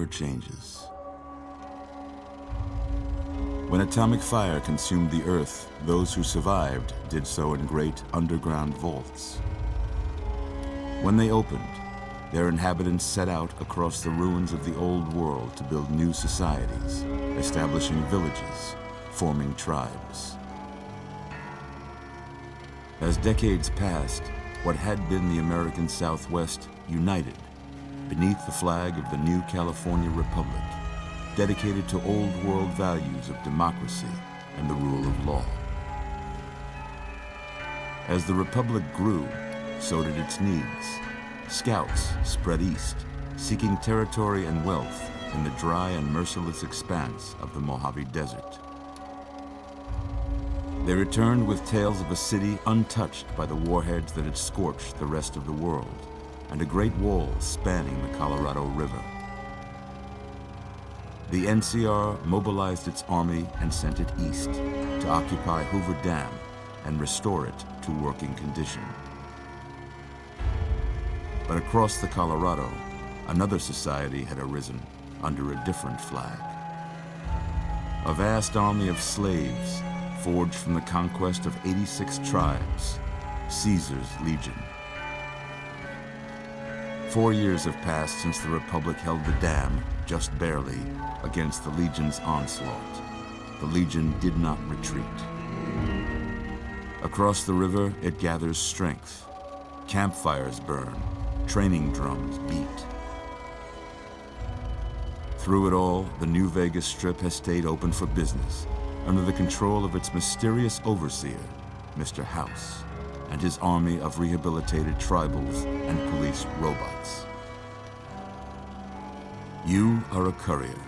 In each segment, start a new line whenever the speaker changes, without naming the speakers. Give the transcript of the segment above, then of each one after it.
never changes. When atomic fire consumed the Earth, those who survived did so in great underground vaults. When they opened, their inhabitants set out across the ruins of the old world to build new societies, establishing villages, forming tribes. As decades passed, what had been the American Southwest united beneath the flag of the new California Republic, dedicated to old world values of democracy and the rule of law. As the Republic grew, so did its needs. Scouts spread east, seeking territory and wealth in the dry and merciless expanse of the Mojave Desert. They returned with tales of a city untouched by the warheads that had scorched the rest of the world, and a great wall spanning the Colorado River. The NCR mobilized its army and sent it east to occupy Hoover Dam and restore it to working condition. But across the Colorado, another society had arisen under a different flag. A vast army of slaves forged from the conquest of 86 tribes, Caesar's Legion. 4 years have passed since the Republic held the dam, just barely, against the Legion's onslaught. The Legion did not retreat. Across the river, it gathers strength. Campfires burn, training drums beat. Through it all, the New Vegas Strip has stayed open for business, under the control of its mysterious overseer, Mr. House, and his army of rehabilitated tribals and police robots. You are a courier,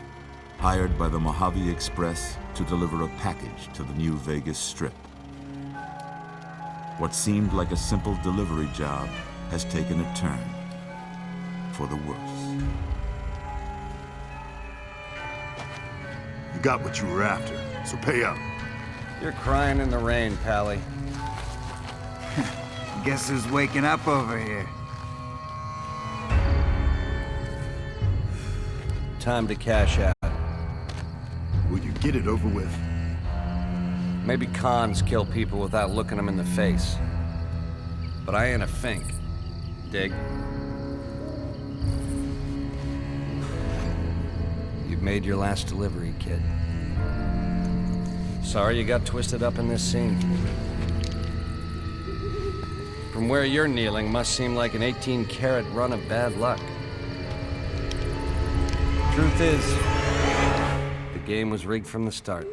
hired by the Mojave Express to deliver a package to the New Vegas Strip. What seemed like a simple delivery job has taken a turn for the worse.
You got what you were after, so pay up.
You're crying in the rain, Pally.
Guess who's waking up over here?
Time to cash out.
Will you get it over with?
Maybe cons kill people without looking them in the face. But I ain't a fink. Dig? You've made your last delivery, kid. Sorry you got twisted up in this scene. From where you're kneeling must seem like an 18-carat run of bad luck. Truth is, the game was rigged from the start.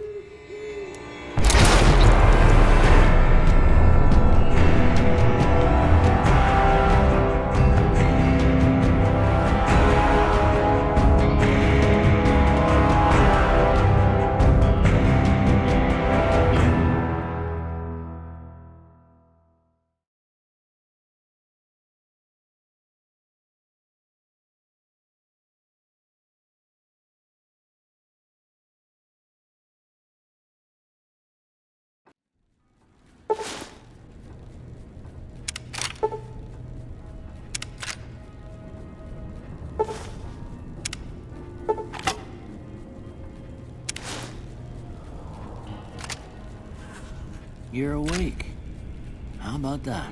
You're awake. How about that?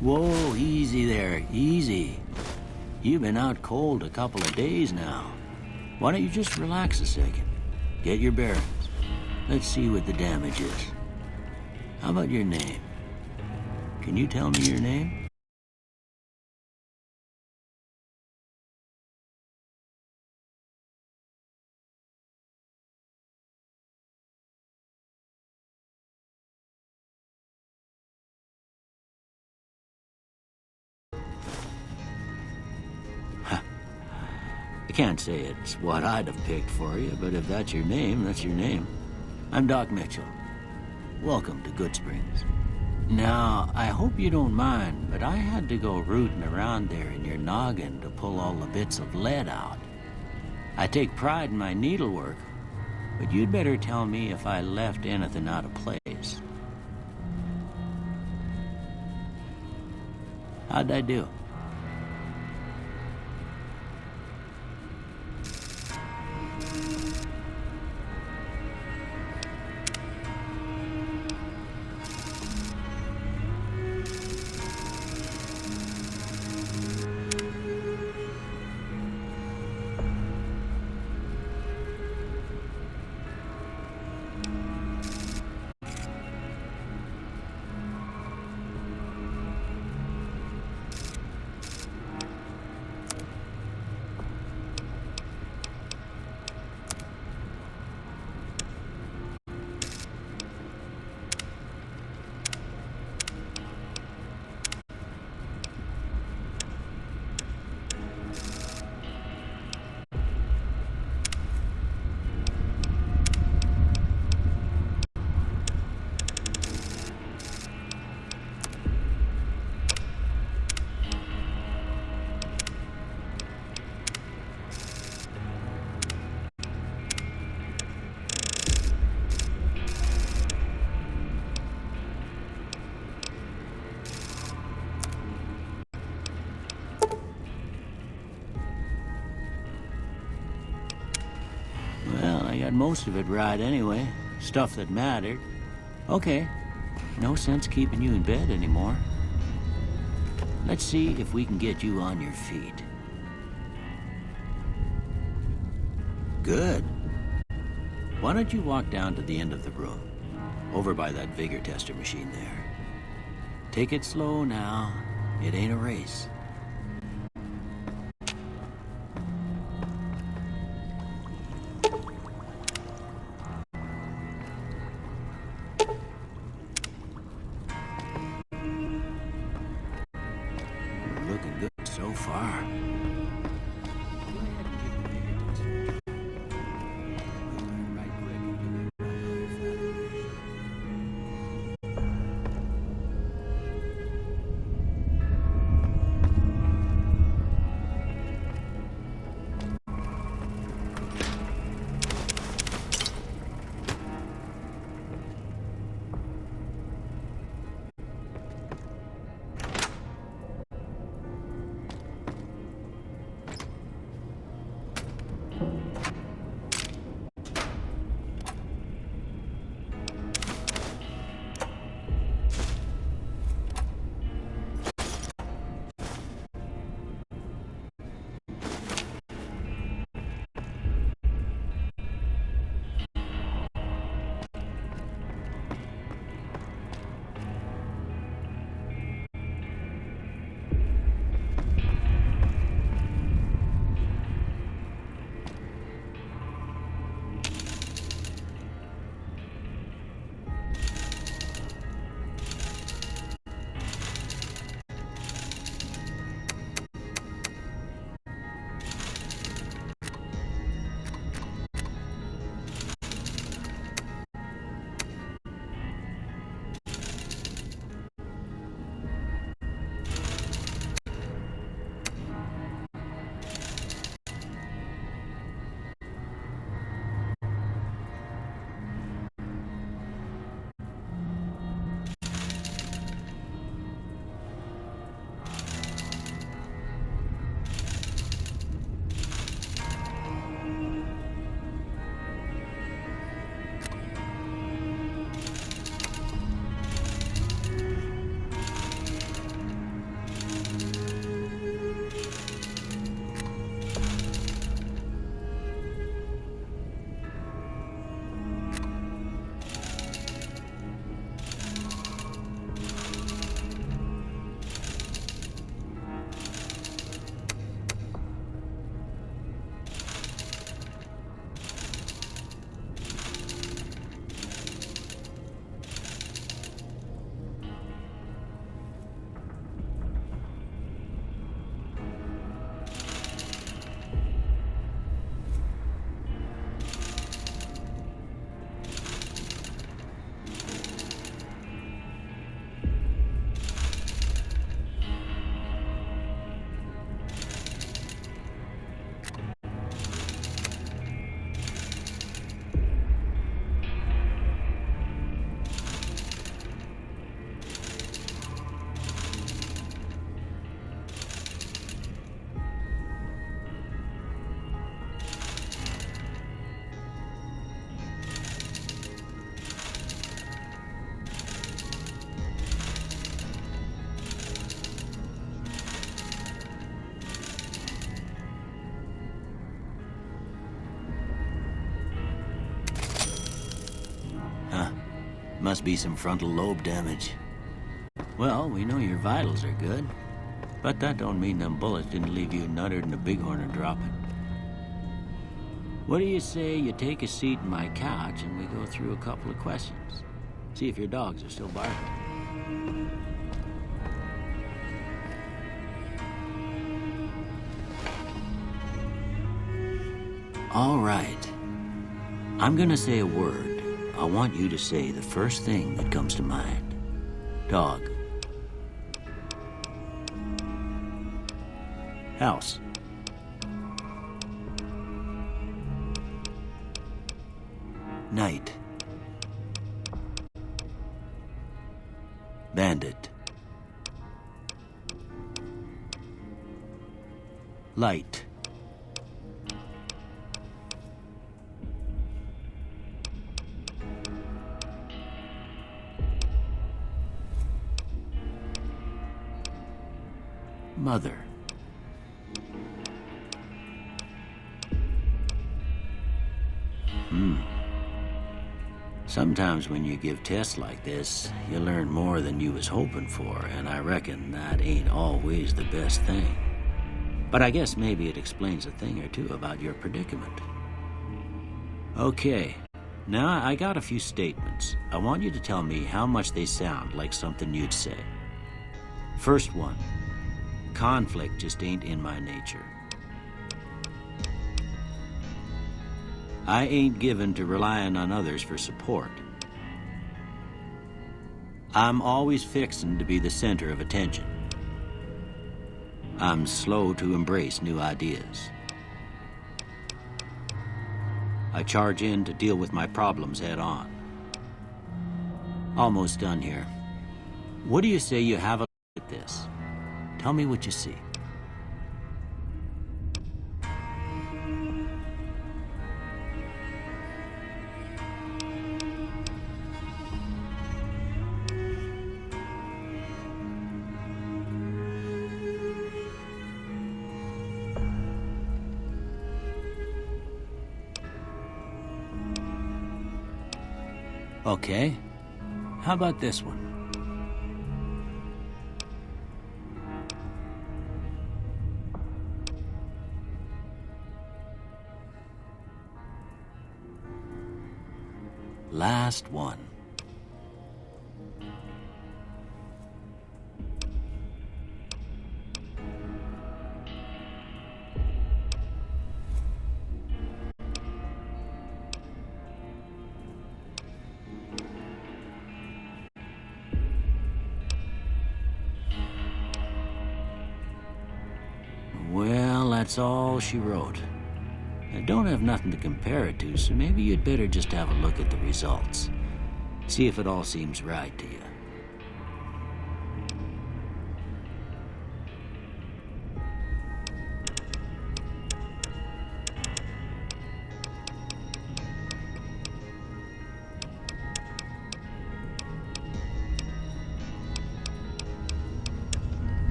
Whoa, easy there, easy. You've been out cold a couple of days now. Why don't you just relax a second? Get your bearings. Let's see what the damage is. How about your name? Can you tell me your name? I can't say it's what I'd have picked for you, but if that's your name, that's your name. I'm Doc Mitchell. Welcome to Goodsprings. Now, I hope you don't mind, but I had to go rooting around there in your noggin to pull all the bits of lead out. I take pride in my needlework, but you'd better tell me if I left anything out of place. How'd I do? most of it right anyway. Stuff that mattered. Okay. No sense keeping you in bed anymore. Let's see if we can get you on your feet. Good. Why don't you walk down to the end of the room? Over by that vigor tester machine there. Take it slow now. It ain't a race. Looking good so far. Go ahead and take the vigor tester. We'll learn right quick and give it right where your Must be some frontal lobe damage. Well, we know your vitals are good, but that don't mean them bullets didn't leave you nuttered in a bighorn and drop it. What do you say you take a seat in my couch and we go through a couple of questions? See if your dogs are still barking. All right. I'm gonna say a word. I want you to say the first thing that comes to mind. Dog. House. Night. Bandit. Light. mother. Sometimes when you give tests like this, you learn more than you was hoping for, and I reckon that ain't always the best thing. But I guess maybe it explains a thing or two about your predicament. Okay, now I got a few statements. I want you to tell me how much they sound like something you'd say. First one, conflict just ain't in my nature. I ain't given to relying on others for support. I'm always fixin' to be the center of attention. I'm slow to embrace new ideas. I charge in to deal with my problems head on. Almost done here. What do you say you have a look at this? Tell me what you see. Okay, how about this one? Last one. Well, that's all she wrote. I don't have nothing to compare it to, so maybe you'd better just have a look at the results. See if it all seems right to you.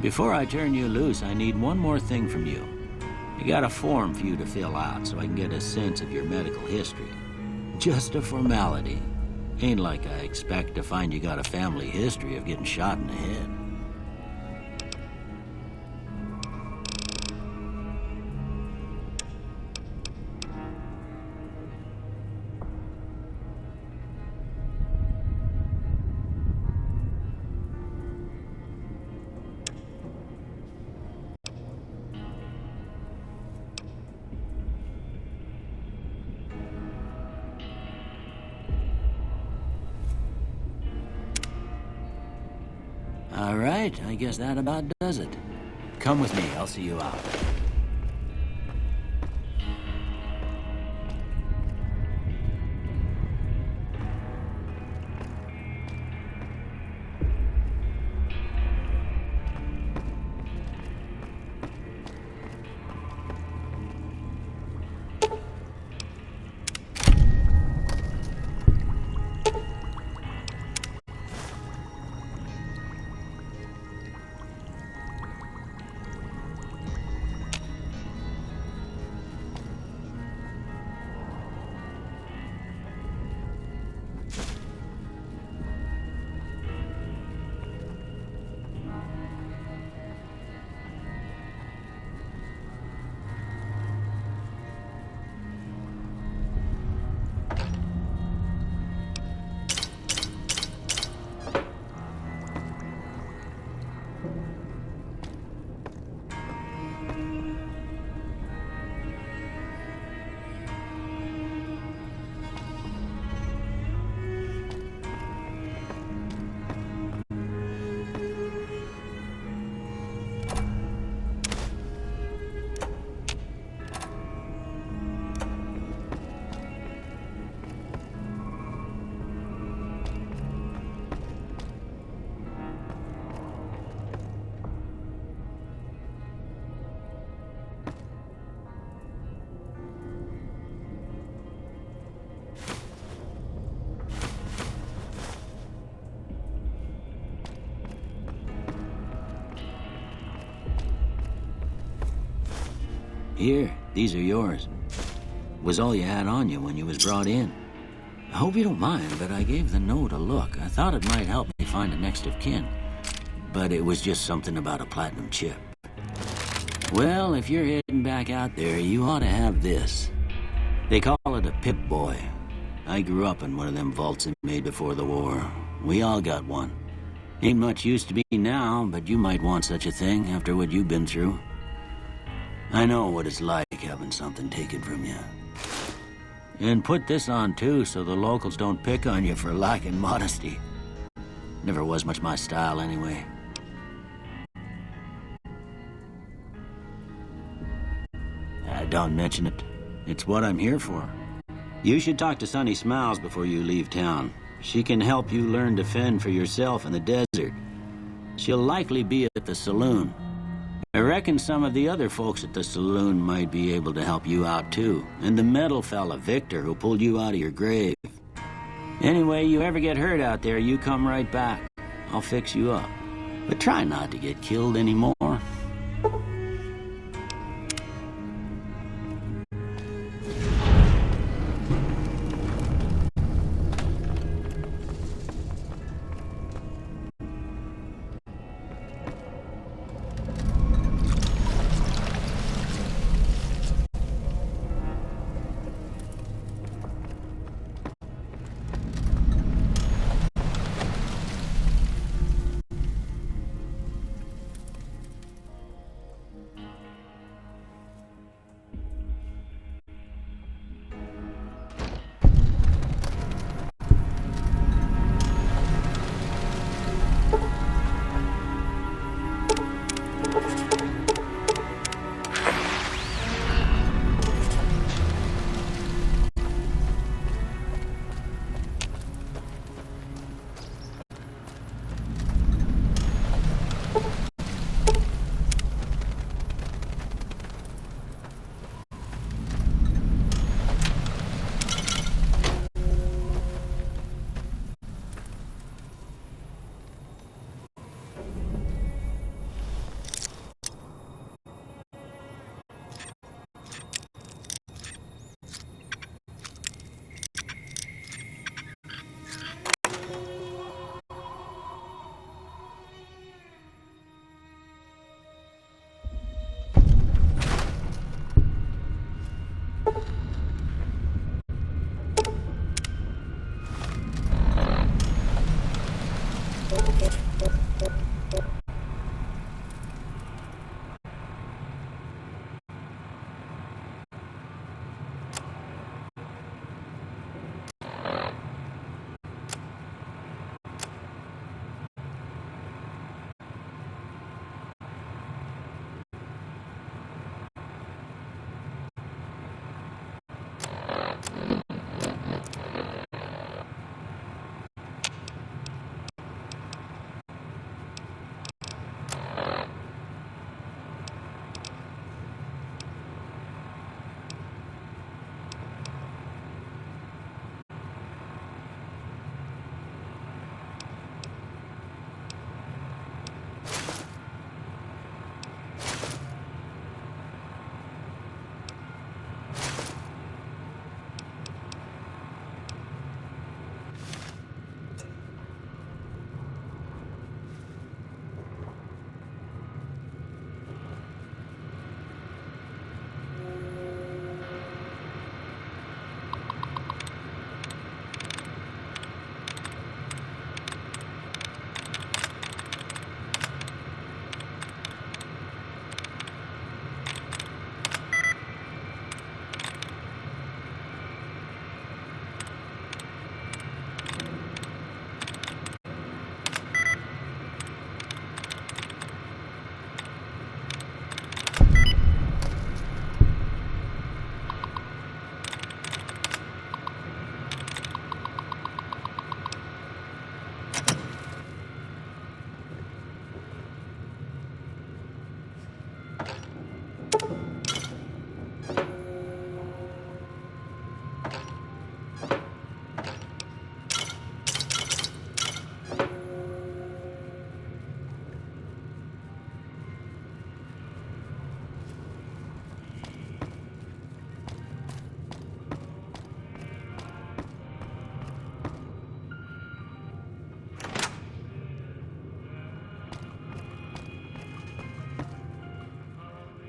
Before I turn you loose, I need one more thing from you. I got a form for you to fill out so I can get a sense of your medical history. Just a formality. Ain't like I expect to find you got a family history of getting shot in the head. All right, I guess that about does it. Come with me, I'll see you out. Here, these are yours. Was all you had on you when you was brought in. I hope you don't mind, but I gave the note a look. I thought it might help me find a next of kin. But it was just something about a platinum chip. Well, if you're heading back out there, you ought to have this. They call it a Pip-Boy. I grew up in one of them vaults they made before the war. We all got one. Ain't much use to me now, but you might want such a thing after what you've been through. I know what it's like having something taken from you. And put this on too, so the locals don't pick on you for lacking modesty. Never was much my style anyway. Don't mention it. It's what I'm here for. You should talk to Sunny Smiles before you leave town. She can help you learn to fend for yourself in the desert. She'll likely be at the saloon. I reckon some of the other folks at the saloon might be able to help you out too. And the metal fella, Victor, who pulled you out of your grave. Anyway, you ever get hurt out there, you come right back. I'll fix you up. But try not to get killed anymore.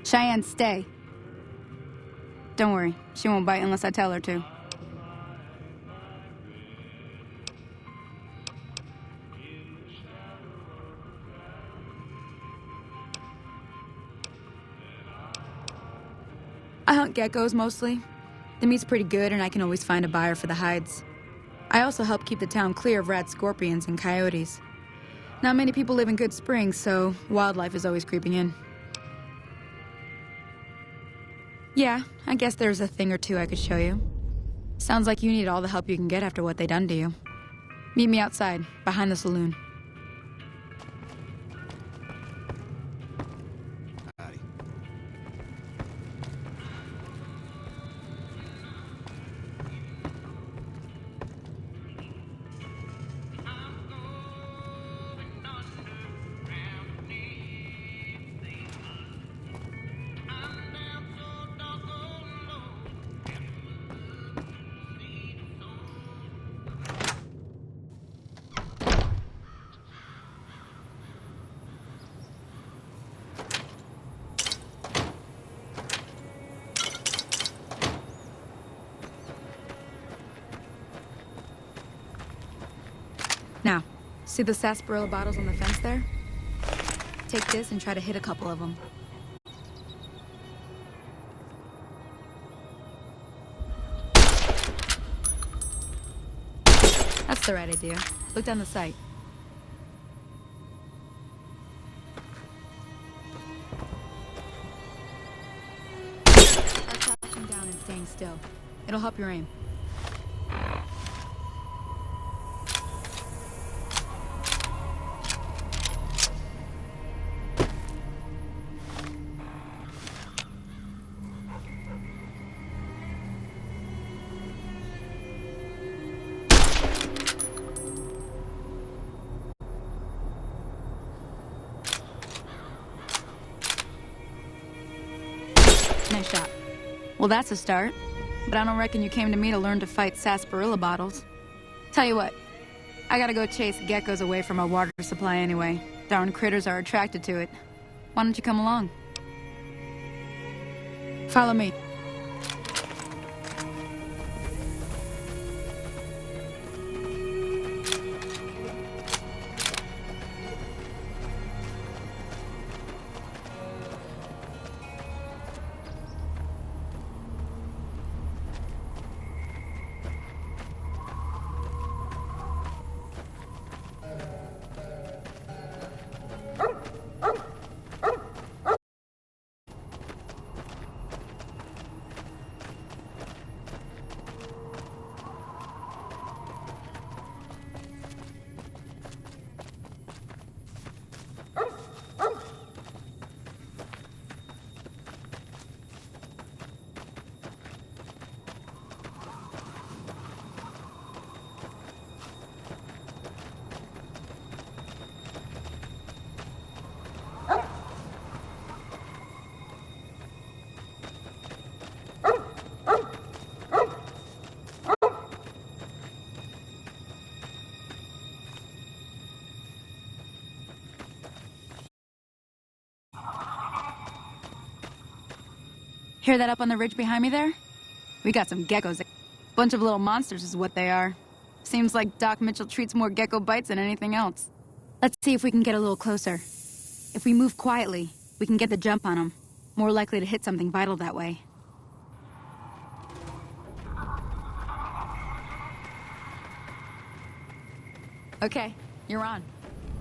Cheyenne, stay. Don't worry, she won't bite unless I tell her to. I hunt geckos mostly. The meat's pretty good and I can always find a buyer for the hides. I also help keep the town clear of rat scorpions and coyotes. Not many people live in Good Springs, so wildlife is always creeping in. Yeah, I guess there's a thing or two I could show you. Sounds like you need all the help you can get after what they done to you. Meet me outside, behind the saloon.
Howdy.
Now, see the sarsaparilla bottles on the fence there? Take this and try to hit a couple of them. That's the right idea. Look down the sight. Try crouching down and staying still. It'll help your aim. Nice shot. Well, that's a start. But I don't reckon you came to me to learn to fight sarsaparilla bottles. Tell you what, I gotta go chase geckos away from our water supply anyway. Darn critters are attracted to it. Why don't you come along? Follow me. Hear that up on the ridge behind me there? We got some geckos. Bunch of little monsters is what they are. Seems like Doc Mitchell treats more gecko bites than anything else. Let's see if we can get a little closer. If we move quietly, we can get the jump on them. More likely to hit something vital that way. Okay, you're on.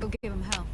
Go give him hell.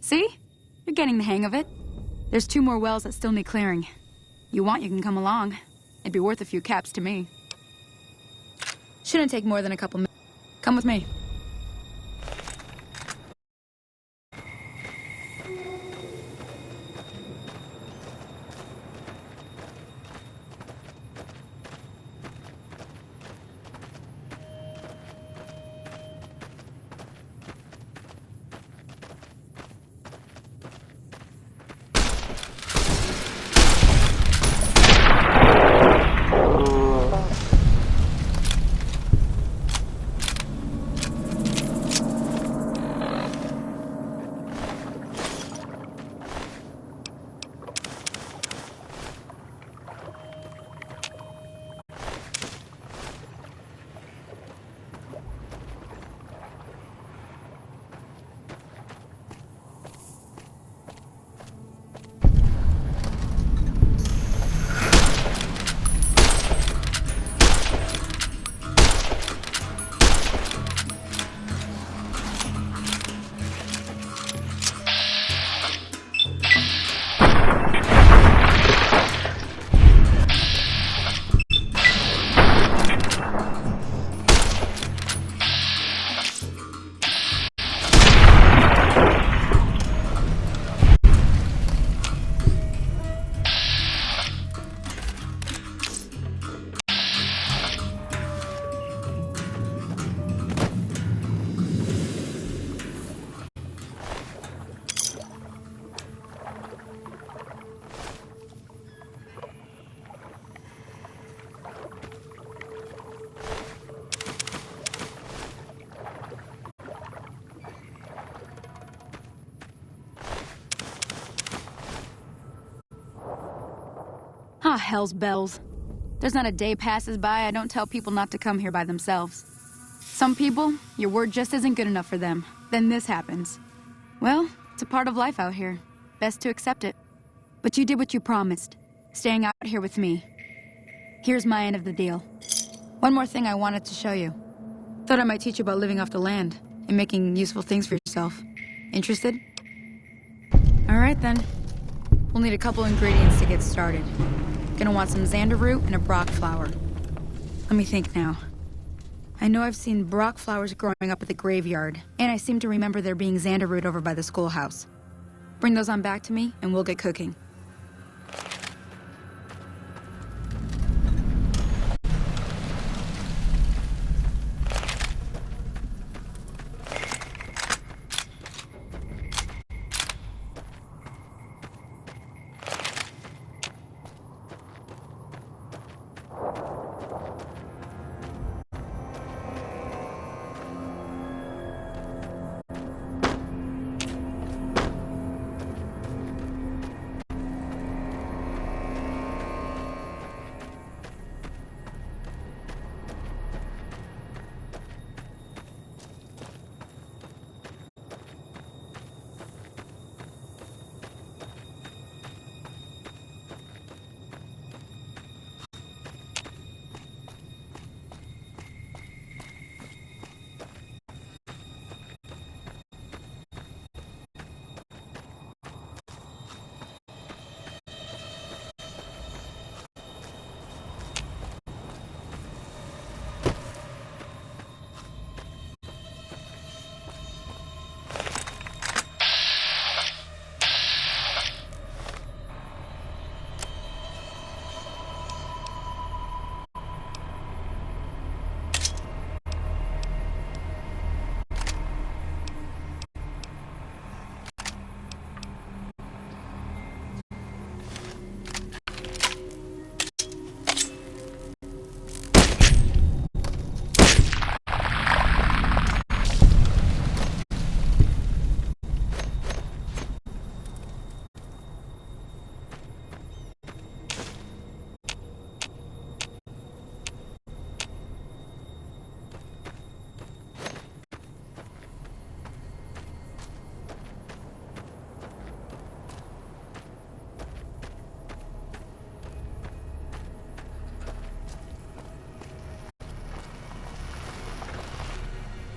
See? You're getting the hang of it. There's 2 more wells that still need clearing. You want, you can come along. It'd be worth a few caps to me. Shouldn't take more than a couple minutes. Come with me. Ah, hell's bells. There's not a day passes by I don't tell people not to come here by themselves. Some people, your word just isn't good enough for them. Then this happens. Well, it's a part of life out here. Best to accept it. But you did what you promised, staying out here with me. Here's my end of the deal. One more thing I wanted to show you. Thought I might teach you about living off the land and making useful things for yourself. Interested? All right then. We'll need a couple ingredients to get started. Gonna want some xander root and a brock flower. Let me think now. I know I've seen brock flowers growing up at the graveyard, and I seem to remember there being xander root over by the schoolhouse. Bring those on back to me, and we'll get cooking.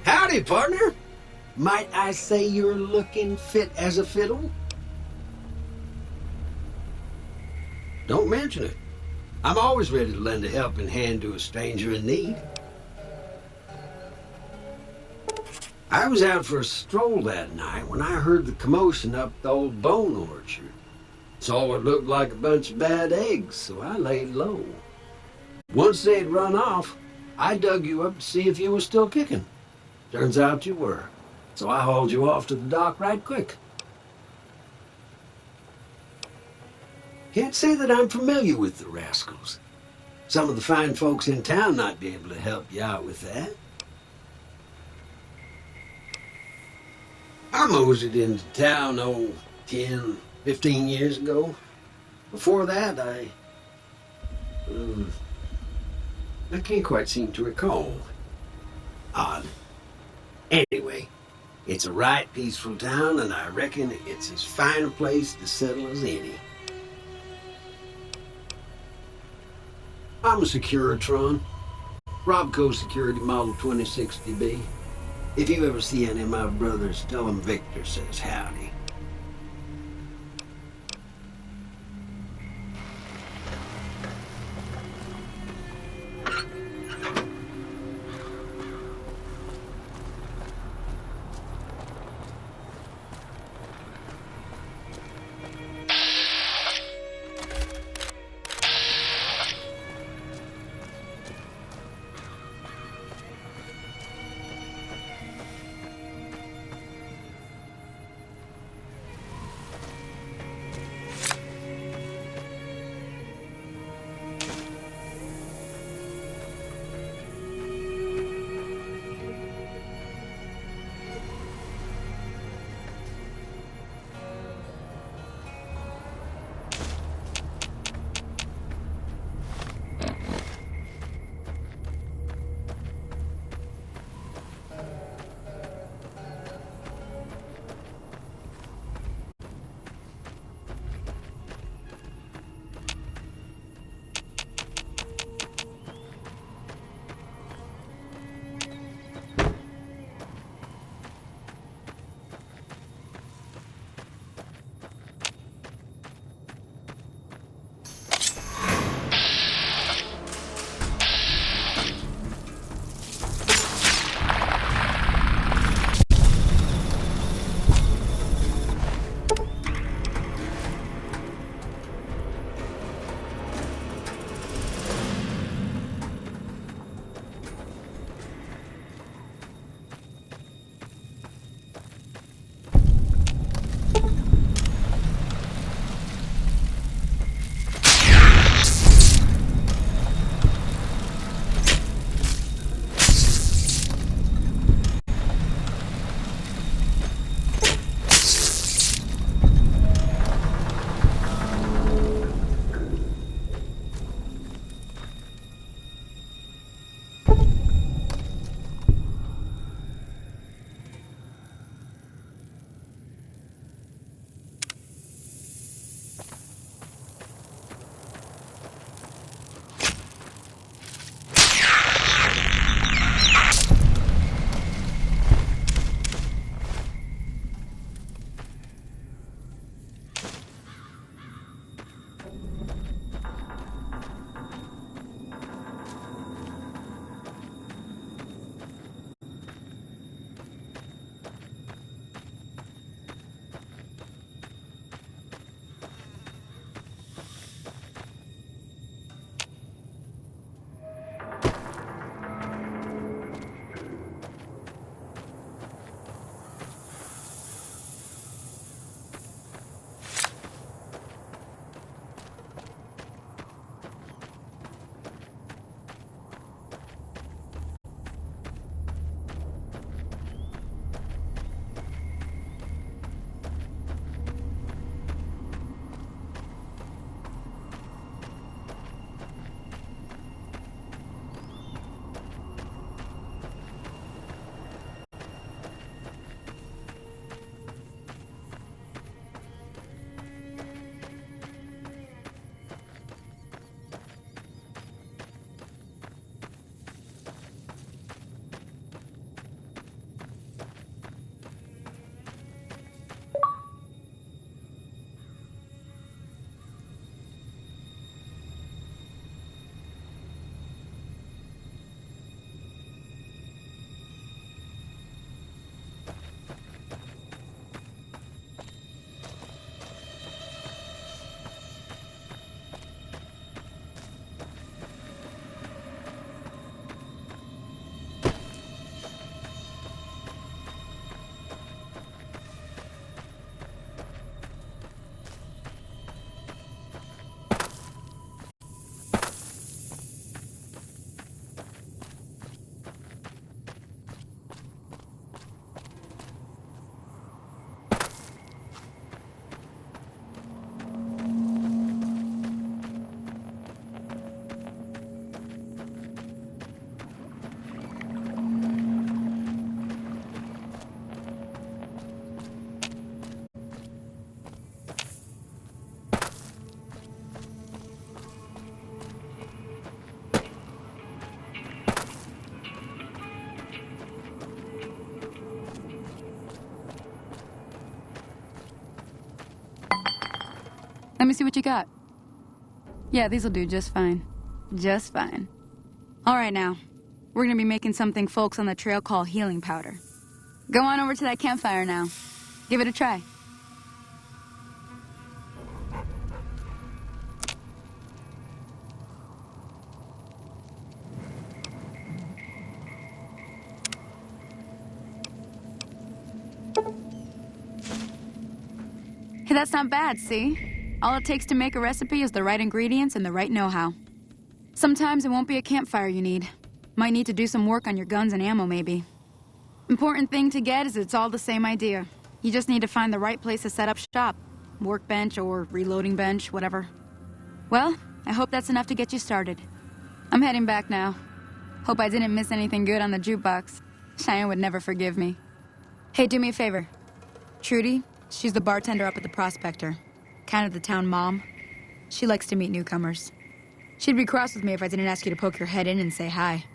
Howdy, partner. Might I say you're looking fit as a fiddle? Don't mention it. I'm always ready to lend a helping hand to a stranger in need. I was out for a stroll that night when I heard the commotion up the old bone orchard. Saw what looked like a bunch of bad eggs, so I laid low. Once they'd run off, I dug you up to see if you were still kicking. Turns out you were, so I hauled you off to the dock right quick. Can't say that I'm familiar with the rascals. Some of the fine folks in town might be able to help you out with that. I moseyed into town, 10, 15 years ago. Before that, I can't quite seem to recall. Odd. Anyway, it's a right peaceful town, and I reckon it's as fine a place to settle as any. I'm a Securitron. Robco Security Model 2060B. If you ever see any of my brothers, tell them Victor says howdy.
Let me see what you got. Yeah, these'll do just fine. Just fine. All right, now. We're gonna be making something folks on the trail call healing powder. Go on over to that campfire now. Give it a try. Hey, that's not bad, see? All it takes to make a recipe is the right ingredients and the right know-how. Sometimes it won't be a campfire you need. Might need to do some work on your guns and ammo, maybe. Important thing to get is it's all the same idea. You just need to find the right place to set up shop. Workbench or reloading bench, whatever. Well, I hope that's enough to get you started. I'm heading back now. Hope I didn't miss anything good on the jukebox. Cheyenne would never forgive me. Hey, do me a favor. Trudy, she's the bartender up at the Prospector. Kind of the town mom. She likes to meet newcomers. She'd be cross with me if I didn't ask you to poke your head in and say hi.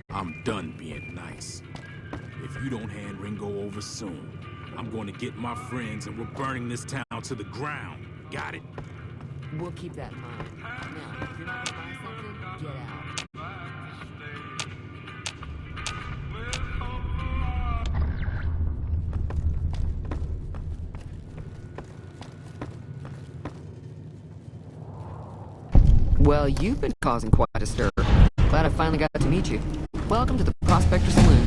I'm done being nice. If you don't hand Ringo over soon, I'm going to get my friends and we're burning this town to the ground. Got it?
We'll keep that in mind. Now, if you're not gonna buy something, get out. Well, you've been causing quite a stir. Glad I finally got to meet you. Welcome to the Prospector Saloon.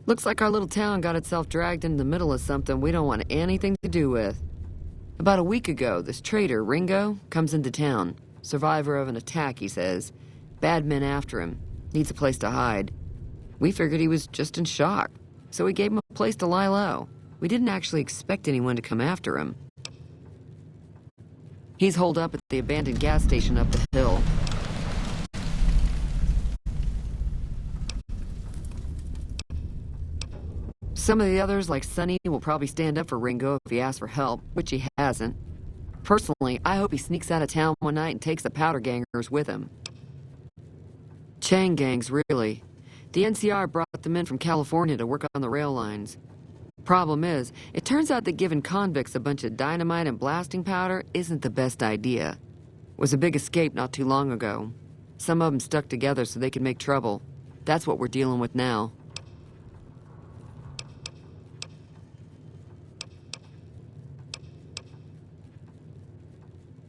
Looks like our little town got itself dragged into the middle of something we don't want anything to do with. About a week ago, this traitor, Ringo, comes into town. Survivor of an attack, he says. Bad men after him. Needs a place to hide. We figured he was just in shock, so we gave him a place to lie low. We didn't actually expect anyone to come after him. He's holed up at the abandoned gas station up the hill. Some of the others, like Sonny, will probably stand up for Ringo if he asks for help, which he hasn't. Personally, I hope he sneaks out of town one night and takes the powder gangers with him. Chain gangs, really. The NCR brought them in from California to work on the rail lines. Problem is, it turns out that giving convicts a bunch of dynamite and blasting powder isn't the best idea. It was a big escape not too long ago. Some of them stuck together so they could make trouble. That's what we're dealing with now.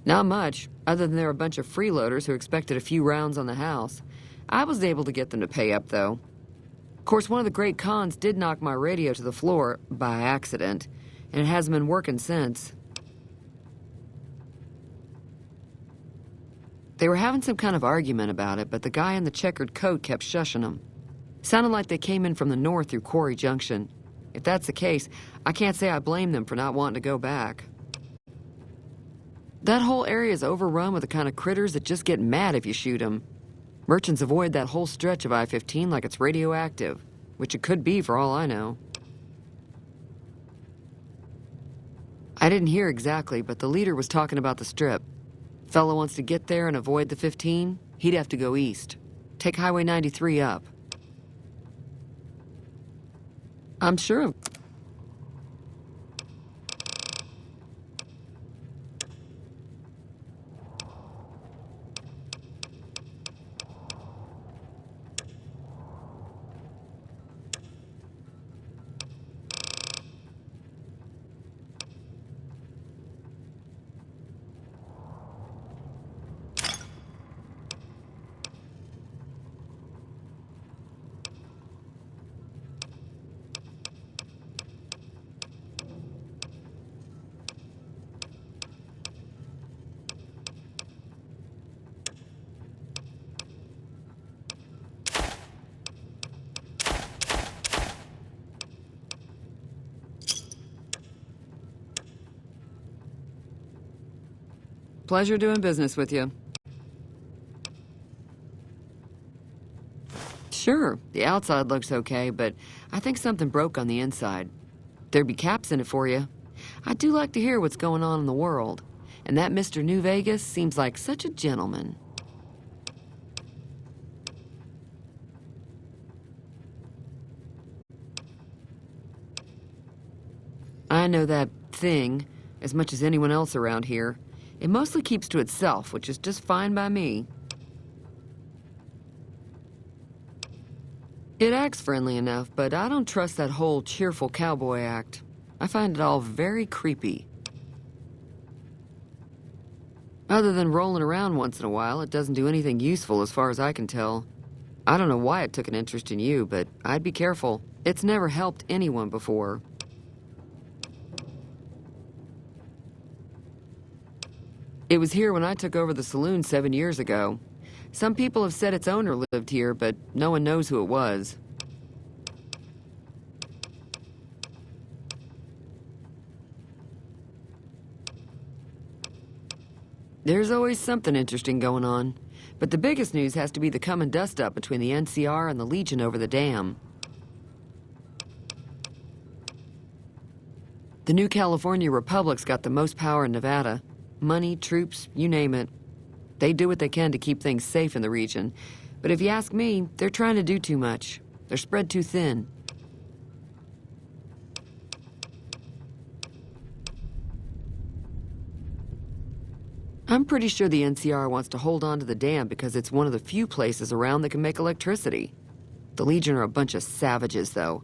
Not much, other than they're a bunch of freeloaders who expected a few rounds on the house. I was able to get them to pay up, though. Of course, one of the great cons did knock my radio to the floor, by accident, and it hasn't been working since. They were having some kind of argument about it, but the guy in the checkered coat kept shushing them. Sounded like they came in from the north through Quarry Junction. If that's the case, I can't say I blame them for not wanting to go back. That whole area is overrun with the kind of critters that just get mad if you shoot them. Merchants avoid that whole stretch of I-15 like it's radioactive, which it could be for all I know. I didn't hear exactly, but the leader was talking about the Strip. Fellow wants to get there and avoid the 15, he'd have to go east. Take Highway 93 up. I'm sure of... Pleasure doing business with you. Sure, the outside looks okay, but I think something broke on the inside. There'd be caps in it for you. I do like to hear what's going on in the world, and that Mr. New Vegas seems like such a gentleman. I know that thing as much as anyone else around here. It mostly keeps to itself, which is just fine by me. It acts friendly enough, but I don't trust that whole cheerful cowboy act. I find it all very creepy. Other than rolling around once in a while, it doesn't do anything useful as far as I can tell. I don't know why it took an interest in you, but I'd be careful. It's never helped anyone before. It was here when I took over the saloon 7 years ago. Some people have said its owner lived here, but no one knows who it was. There's always something interesting going on, but the biggest news has to be the come and dust up between the NCR and the Legion over the dam. The new California Republic's got the most power in Nevada. Money, troops, you name it. They do what they can to keep things safe in the region. But if you ask me, they're trying to do too much. They're spread too thin. I'm pretty sure the NCR wants to hold on to the dam because it's one of the few places around that can make electricity. The Legion are a bunch of savages, though.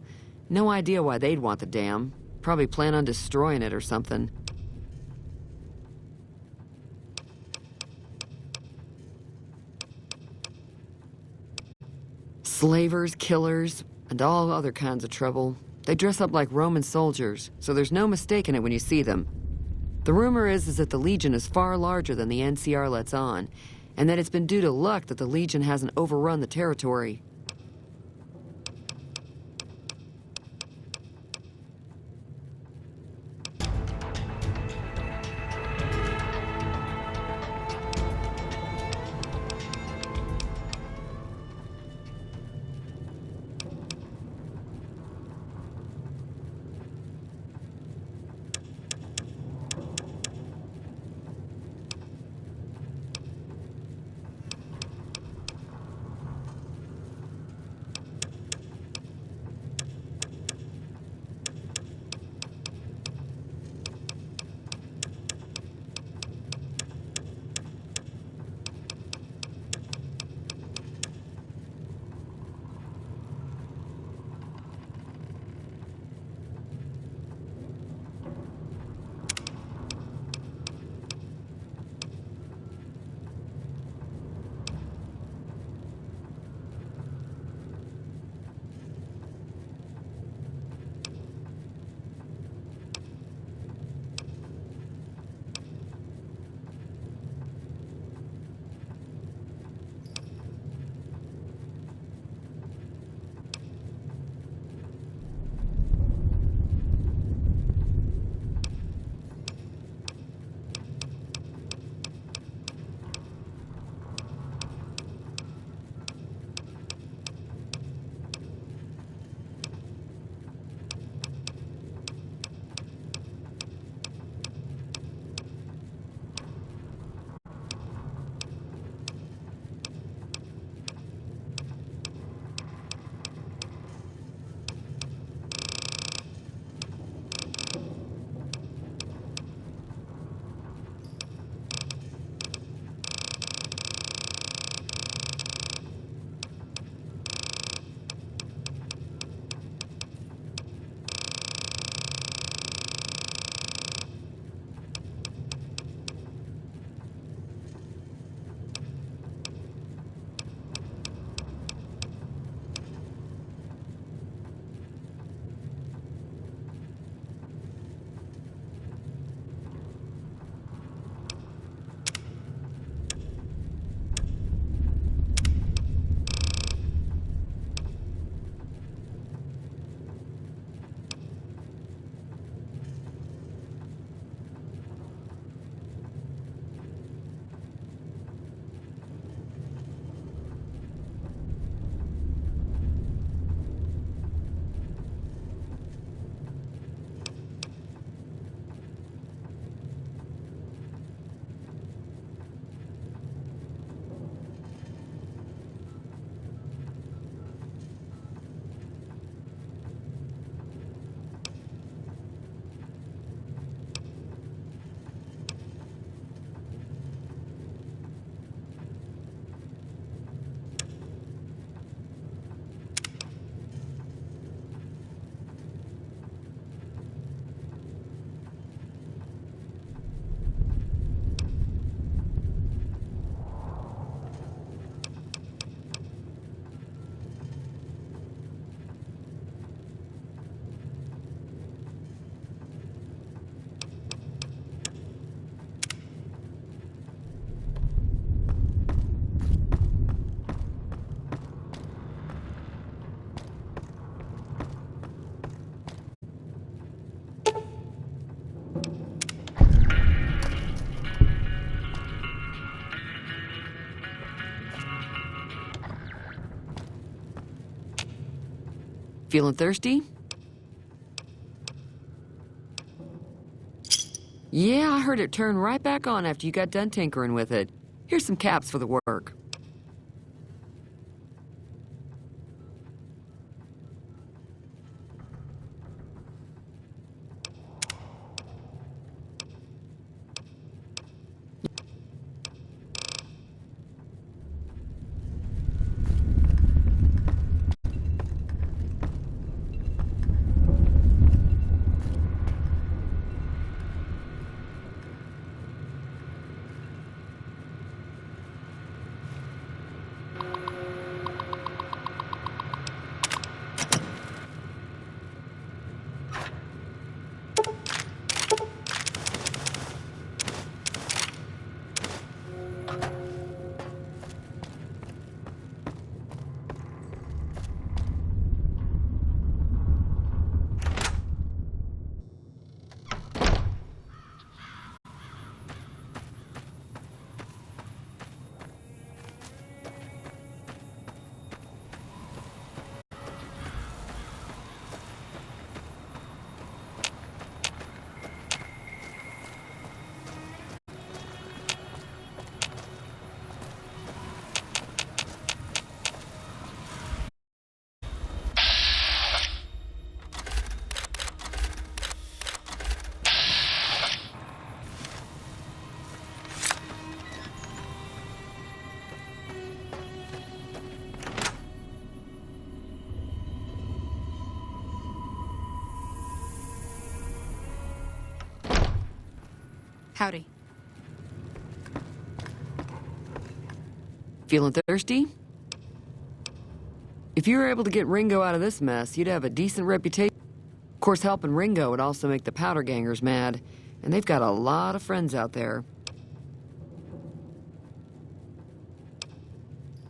No idea why they'd want the dam. Probably plan on destroying it or something. Slavers, killers, and all other kinds of trouble. They dress up like Roman soldiers, so there's no mistaking it when you see them. The rumor is that the Legion is far larger than the NCR lets on, and that it's been due to luck that the Legion hasn't overrun the territory. Feeling thirsty? Yeah, I heard it turn right back on after you got done tinkering with it. Here's some caps for the work.
Howdy.
Feeling thirsty? If you were able to get Ringo out of this mess, you'd have a decent reputation. Of course, helping Ringo would also make the Powder Gangers mad, and they've got a lot of friends out there.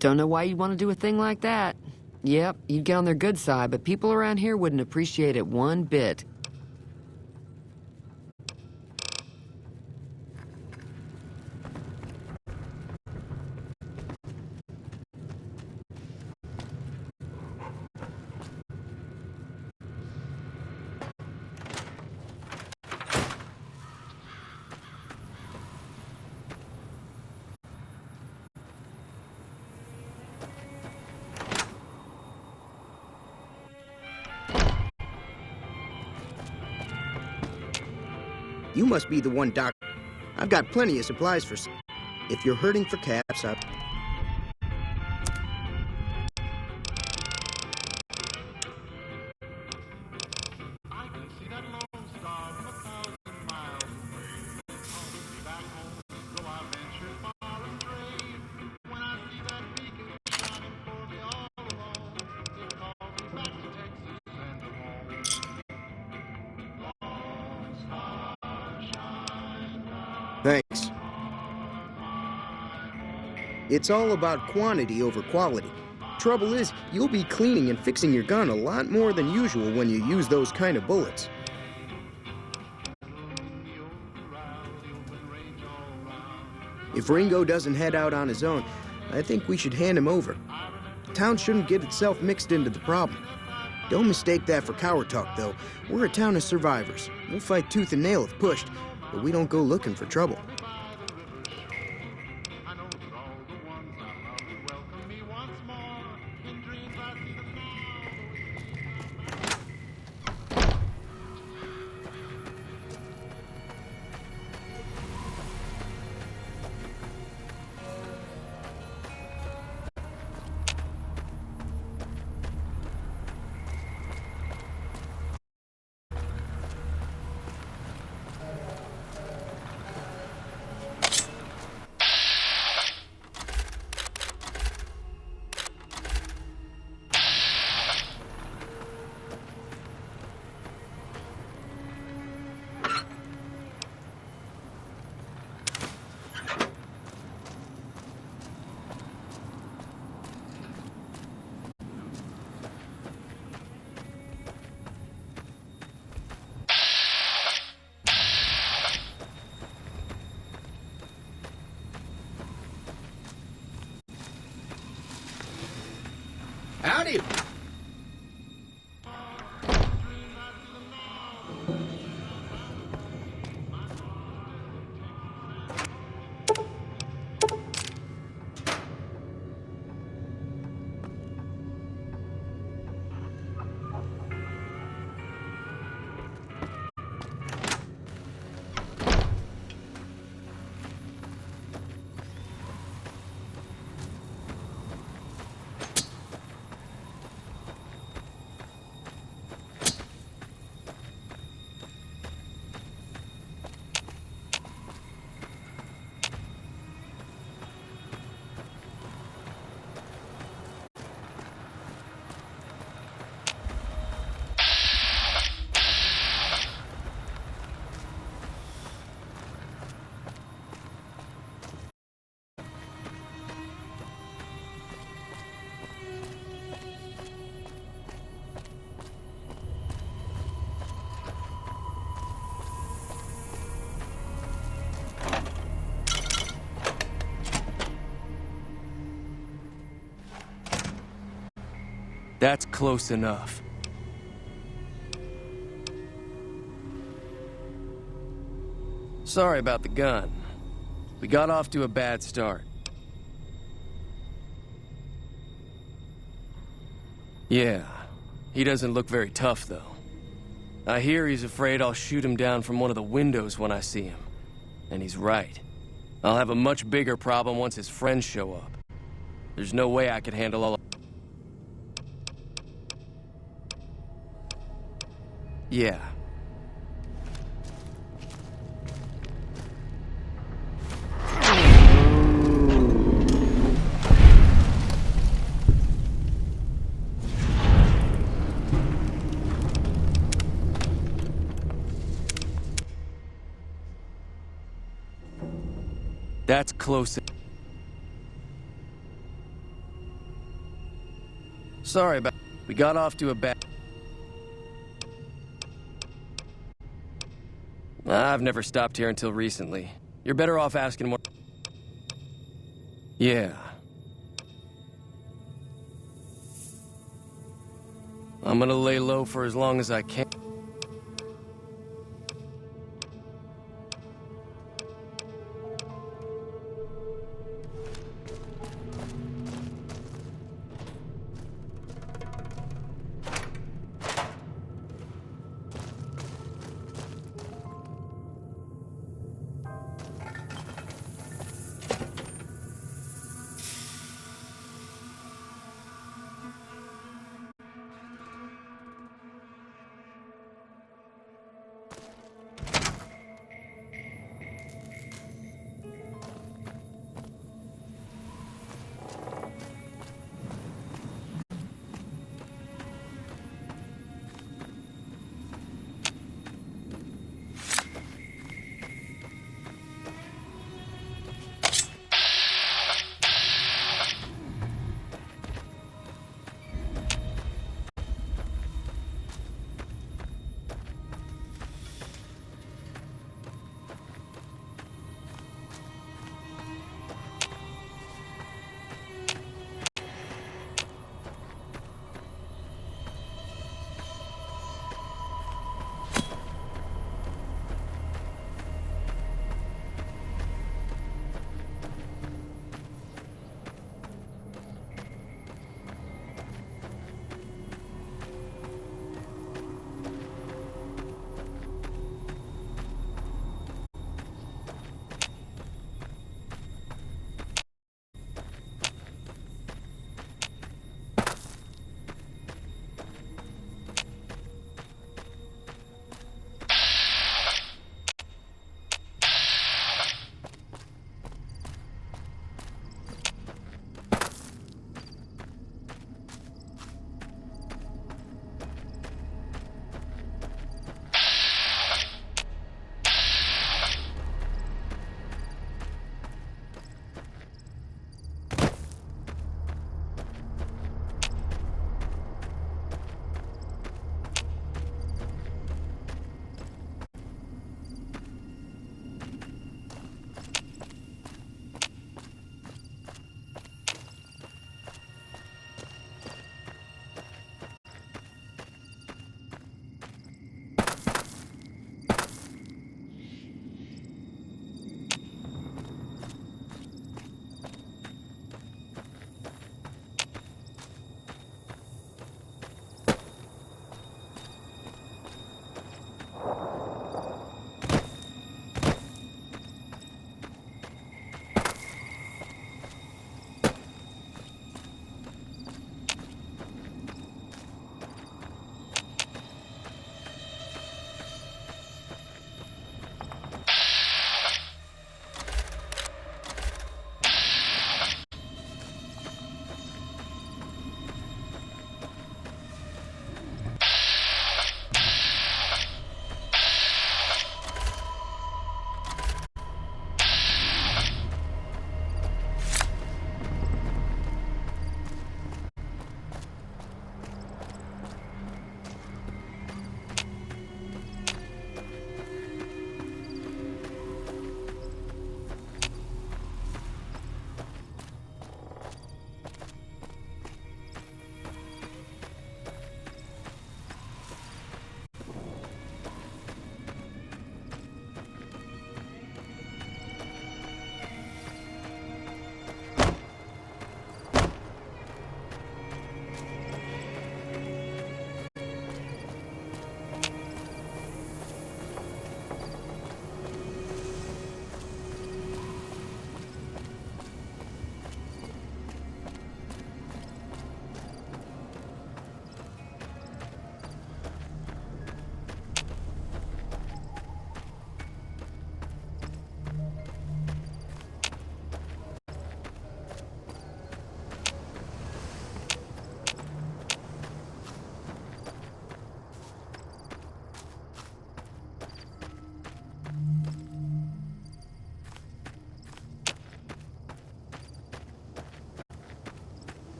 Don't know why you'd want to do a thing like that. Yep, you'd get on their good side, but people around here wouldn't appreciate it one bit.
You must be the one, Doc. I've got plenty of supplies for... If you're hurting for caps, Thanks. It's all about quantity over quality. Trouble is, you'll be cleaning and fixing your gun a lot more than usual when you use those kind of bullets. If Ringo doesn't head out on his own, I think we should hand him over. Town shouldn't get itself mixed into the problem. Don't mistake that for coward talk, though. We're a town of survivors. We'll fight tooth and nail if pushed, but we don't go looking for trouble. Howdy!
That's close enough. Sorry about the gun. We got off to a bad start. Yeah, he doesn't look very tough, though. I hear he's afraid I'll shoot him down from one of the windows when I see him. And he's right. I'll have a much bigger problem once his friends show up. There's no way I could handle all... Yeah. That's close. Sorry about... We got off to a bad... I've never stopped here until recently. You're better off asking more... Yeah. I'm gonna lay low for as long as I can.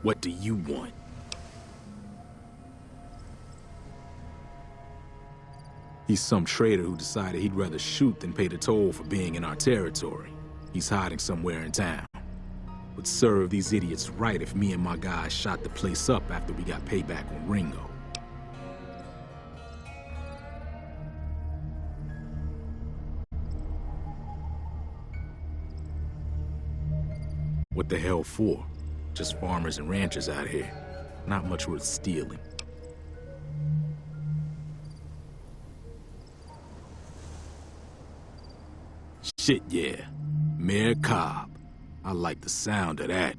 What do you want? He's some trader who decided he'd rather shoot than pay the toll for being in our territory. He's hiding somewhere in town. Would serve these idiots right if me and my guys shot the place up after we got payback on Ringo. What the hell for? Just farmers and ranchers out here. Not much worth stealing. Shit, yeah. Mayor Cobb. I like the sound of that.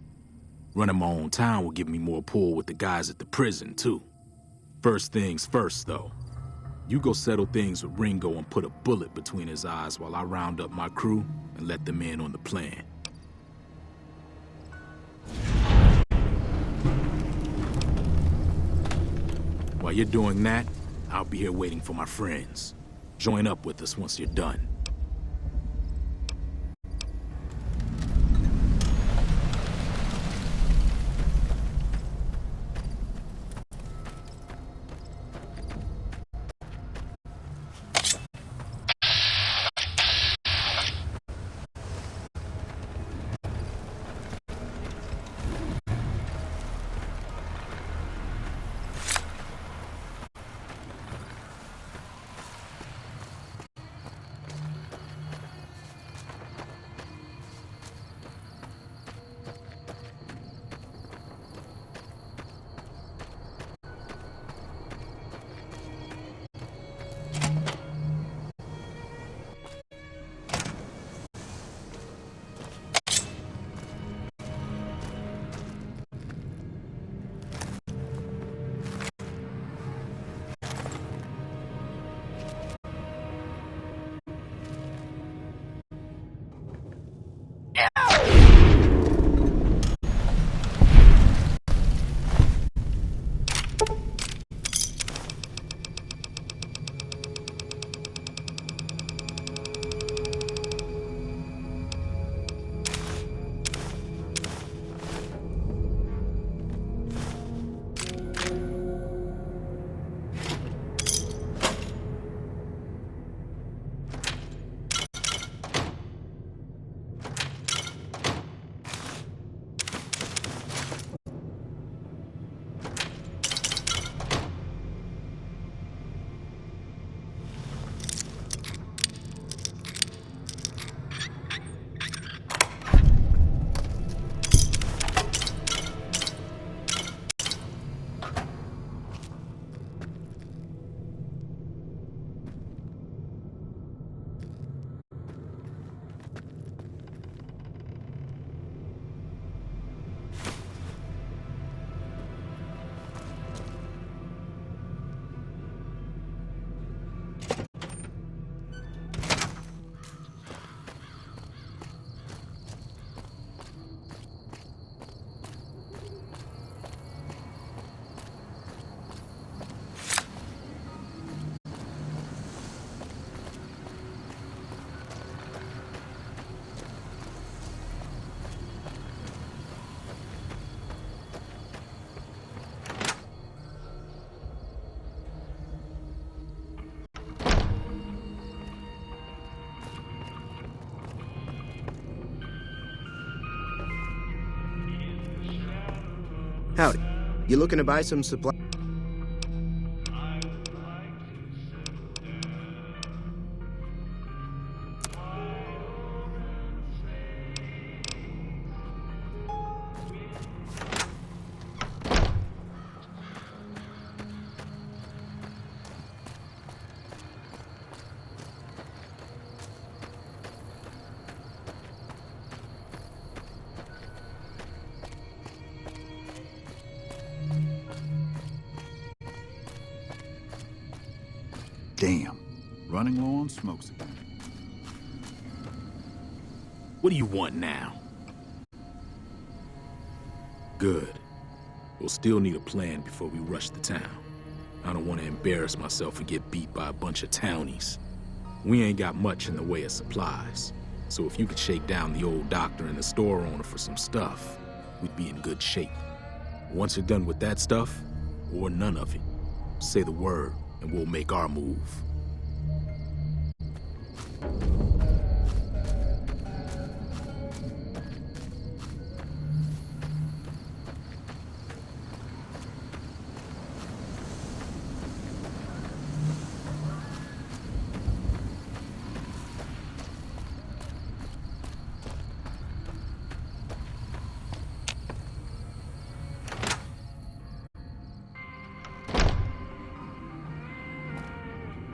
Running my own town will give me more pull with the guys at the prison, too. First things first, though. You go settle things with Ringo and put a bullet between his eyes while I round up my crew and let them in on the plan. While you're doing that, I'll be here waiting for my friends. Join up with us once you're done.
Howdy. You looking to buy some supply?
Damn. Running low on smokes again.
What do you want now? Good. We'll still need a plan before we rush the town. I don't want to embarrass myself and get beat by a bunch of townies. We ain't got much in the way of supplies, so if you could shake down the old doctor and the store owner for some stuff, we'd be in good shape. Once you're done with that stuff, or none of it, say the word, and we'll make our move.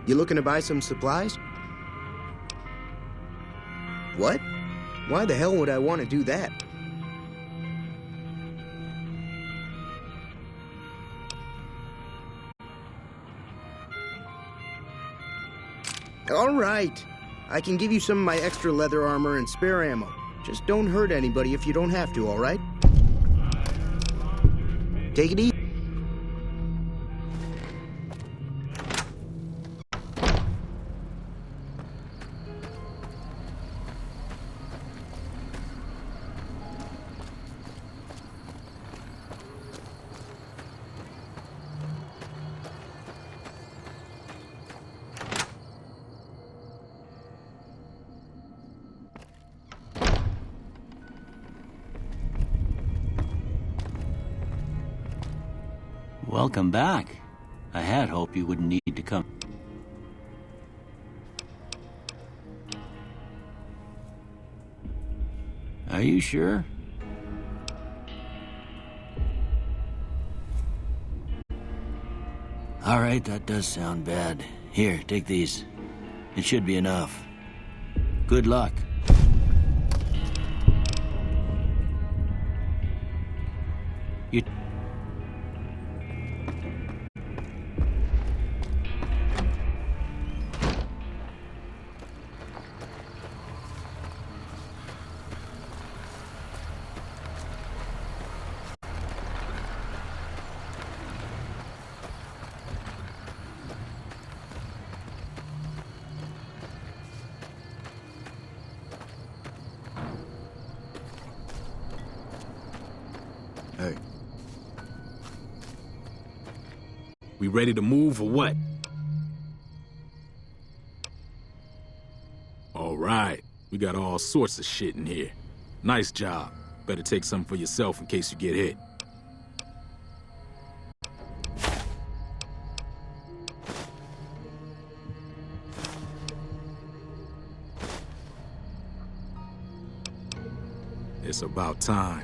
You looking to buy some supplies? What? Why the hell would I want to do that? All right. I can give you some of my extra leather armor and spare ammo. Just don't hurt anybody if you don't have to, all right? Take it easy.
Welcome back. I had hoped you wouldn't need to come. Are you sure? All right, that does sound bad. Here, take these. It should be enough. Good luck. You...
Hey.
We ready to move or what? All right. We got all sorts of shit in here. Nice job. Better take some for yourself in case you get hit. It's about time.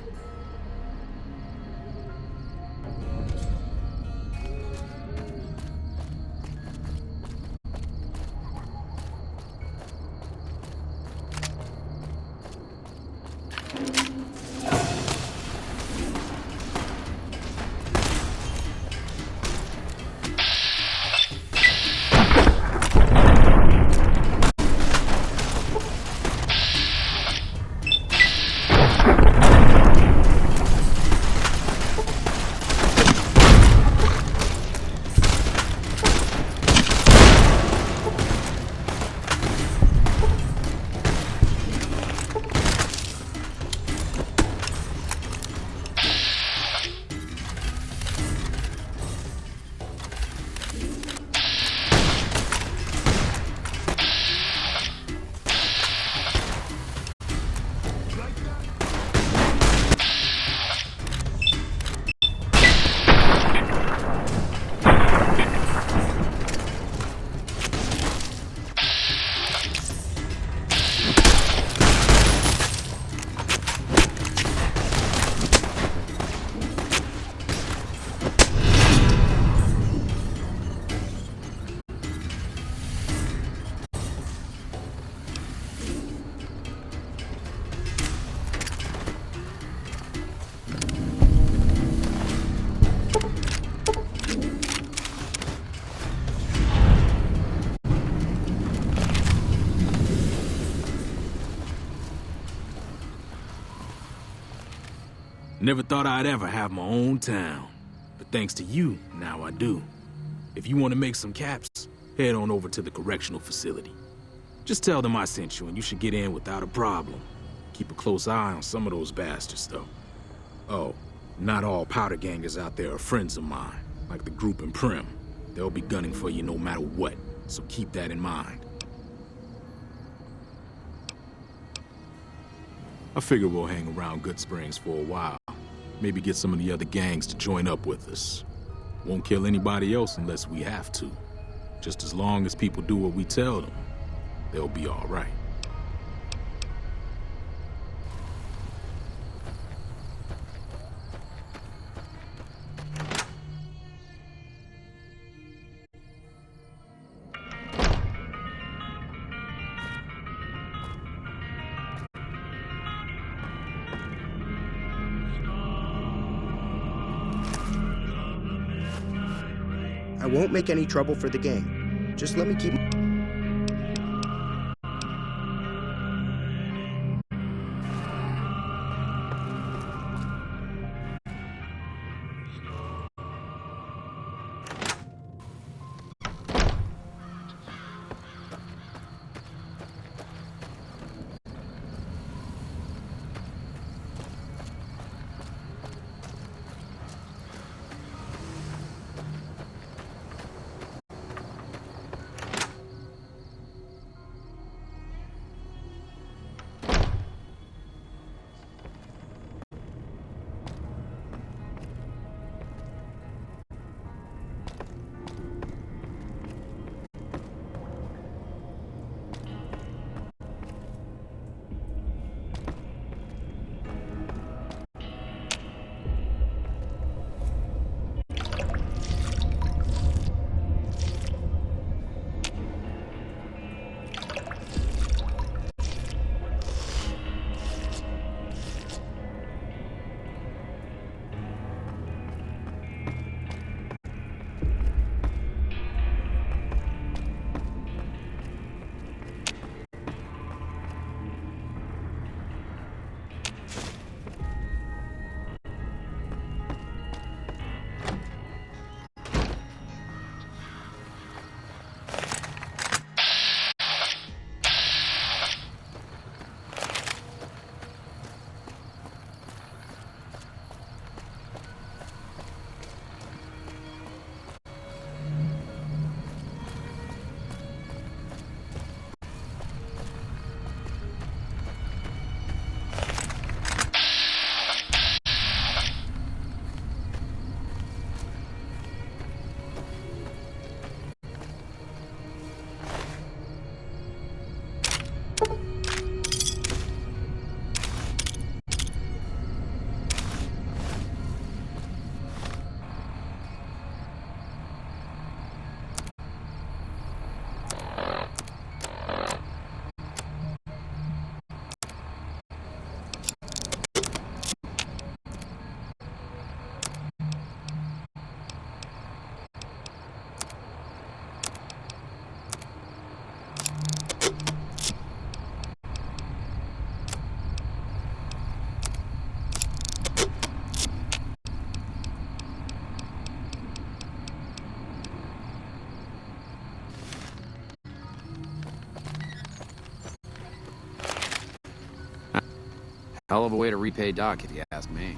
Never thought I'd ever have my own town. But thanks to you, now I do. If you want to make some caps, head on over to the correctional facility. Just tell them I sent you and you should get in without a problem. Keep a close eye on some of those bastards, though. Oh, Not all powder gangers out there are friends of mine, like the group in Prim. They'll be gunning for you no matter what, so keep that in mind. I figure we'll hang around Goodsprings for a while. Maybe get some of the other gangs to join up with us. Won't kill anybody else unless we have to. Just as long as people do what we tell them, they'll be all right.
I won't make any trouble for the gang. Just let me keep...
Hell of a way to repay Doc, if you ask me.